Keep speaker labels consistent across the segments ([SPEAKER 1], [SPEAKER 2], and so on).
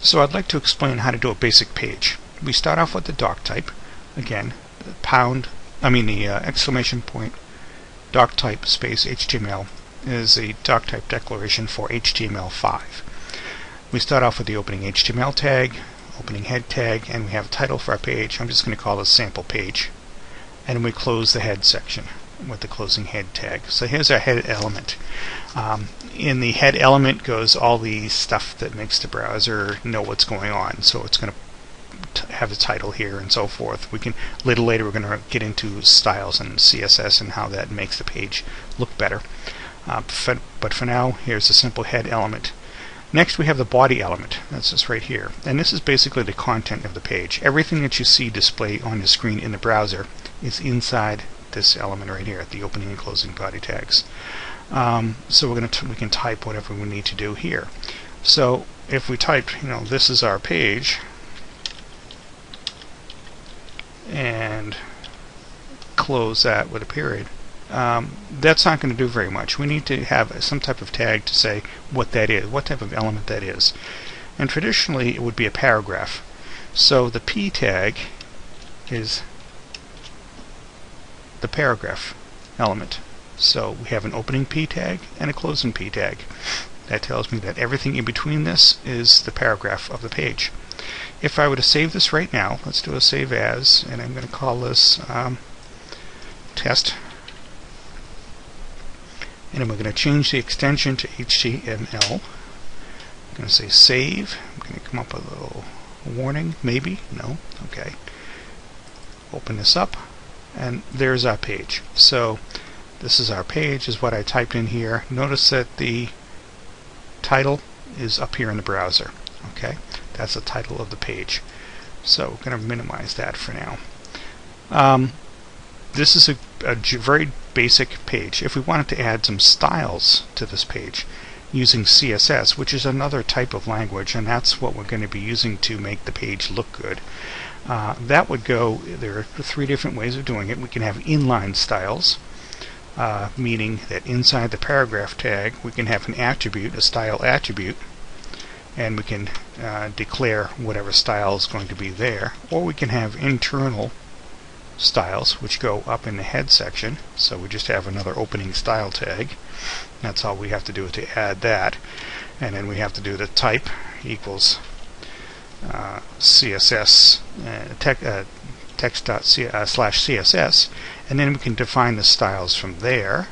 [SPEAKER 1] So I'd like to explain how to do a basic page. We start off with the doc type. Again, the exclamation point doc type space HTML is a doc type declaration for html5. We start off with the opening HTML tag, opening head tag, and we have a title for our page. I'm just going to call this sample page. And we close the head section with the closing head tag. So here's our head element. In the head element goes all the stuff that makes the browser know what's going on. So it's going to have the title here and so forth. We can later we're going to get into styles and CSS and how that makes the page look better. But for now, here's a simple head element. Next we have the body element. That's just right here. And this is basically the content of the page. Everything that you see displayed on the screen in the browser is inside this element right here, the opening and closing body tags. So we can type whatever we need to do here. So if we type, this is our page, and close that with a period, that's not going to do very much. We need to have some type of tag to say what that is, what type of element that is. And traditionally it would be a paragraph. So the P tag is the paragraph element. So we have an opening P tag and a closing P tag. That tells me that everything in between this is the paragraph of the page. If I were to save this right now, let's do a save as, and I'm going to call this test. And then we're going to change the extension to HTML. I'm going to say save. I'm going to come up with a little warning, maybe, no, okay. Open this up, and there's our page. So this is our page, is what I typed in here. Notice that the title is up here in the browser. Okay, that's the title of the page. So we're going to minimize that for now. This is a very basic page. If we wanted to add some styles to this page using CSS, which is another type of language, and that's what we're going to be using to make the page look good, that would go, there are 3 different ways of doing it. We can have inline styles, meaning that inside the paragraph tag we can have an attribute, a style attribute, and we can declare whatever style is going to be there. Or we can have internal styles which go up in the head section. So we just have another opening style tag. That's all we have to do to add that. And then we have to do the type equals CSS text./CSS, and then we can define the styles from there.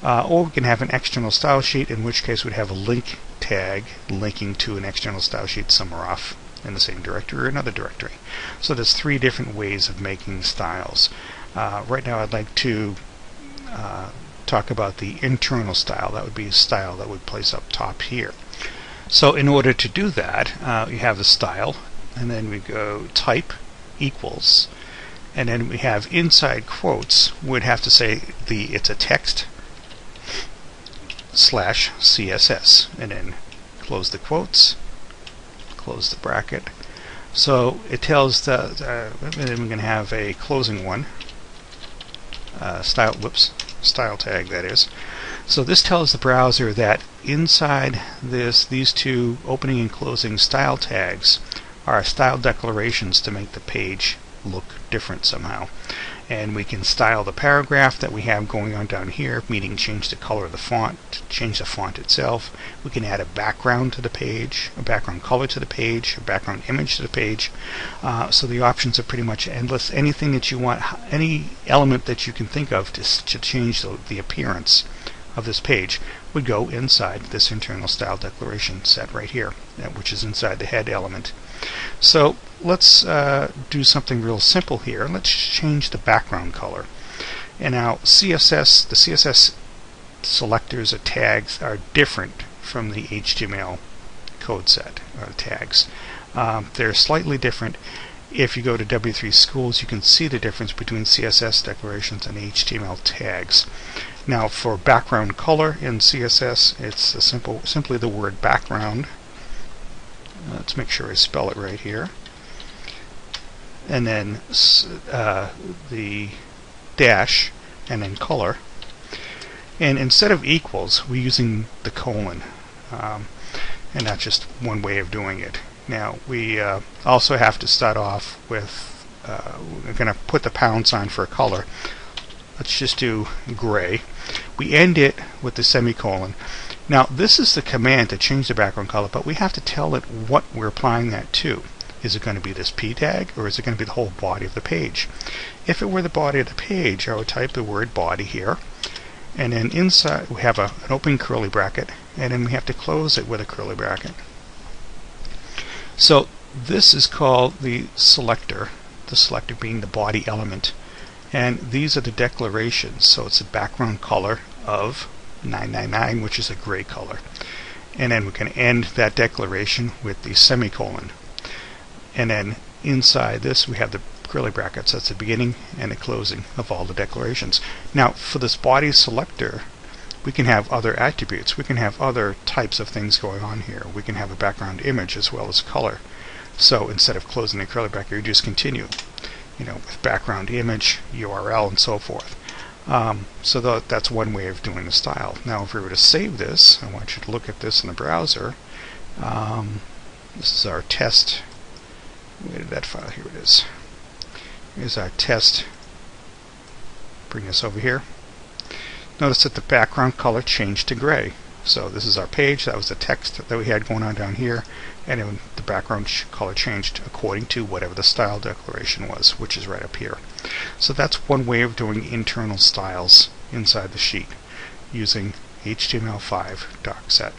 [SPEAKER 1] Or we can have an external style sheet, in which case we'd have a link tag linking to an external style sheet somewhere off in the same directory or another directory. So there's 3 different ways of making styles. Right now I'd like to talk about the internal style. That would be a style that would place up top here. So in order to do that, you have the style, and then we go type equals, and then we have inside quotes, we'd have to say it's a text /CSS, and then close the quotes, close the bracket. So it tells and then we're going to have a closing one, style tag, that is. So this tells the browser that inside these 2 opening and closing style tags are style declarations to make the page look different somehow. And we can style the paragraph that we have going on down here, meaning change the color of the font, change the font itself. We can add a background to the page, a background color to the page, a background image to the page. So the options are pretty much endless. Anything that you want, any element that you can think of to change the appearance of this page would go inside this internal style declaration set right here, which is inside the head element. So let's do something real simple here. Let's change the background color. And now the CSS selectors or tags are different from the HTML code set or tags. They're slightly different. If you go to W3 Schools, you can see the difference between CSS declarations and HTML tags. Now for background color in CSS, it's simply the word background. Let's make sure I spell it right here. And then the dash, and then color. And instead of equals, we're using the colon. And that's just one way of doing it. Now we also have to start off with, we're going to put the pounds on for a color. Let's just do gray. We end it with the semicolon. Now this is the command to change the background color, but we have to tell it what we're applying that to. Is it going to be this P tag, or is it going to be the whole body of the page? If it were the body of the page, I would type the word body here, and then inside we have an open curly bracket, and then we have to close it with a curly bracket. So this is called the selector being the body element, and these are the declarations. So it's a background color of 999, which is a gray color, and then we can end that declaration with the semicolon. And then inside this we have the curly brackets. That's the beginning and the closing of all the declarations. Now for this body selector, we can have other attributes. We can have other types of things going on here. We can have a background image as well as color. So instead of closing the curly bracket, you just continue, with background image, URL, and so forth. So that's one way of doing the style. Now if we were to save this, I want you to look at this in the browser. This is our test. Where did that file? Here it is. Here's our test. Bring this over here. Notice that the background color changed to gray. So this is our page. That was the text that we had going on down here, and then the background color changed according to whatever the style declaration was, which is right up here. So that's one way of doing internal styles inside the sheet using html5 docset.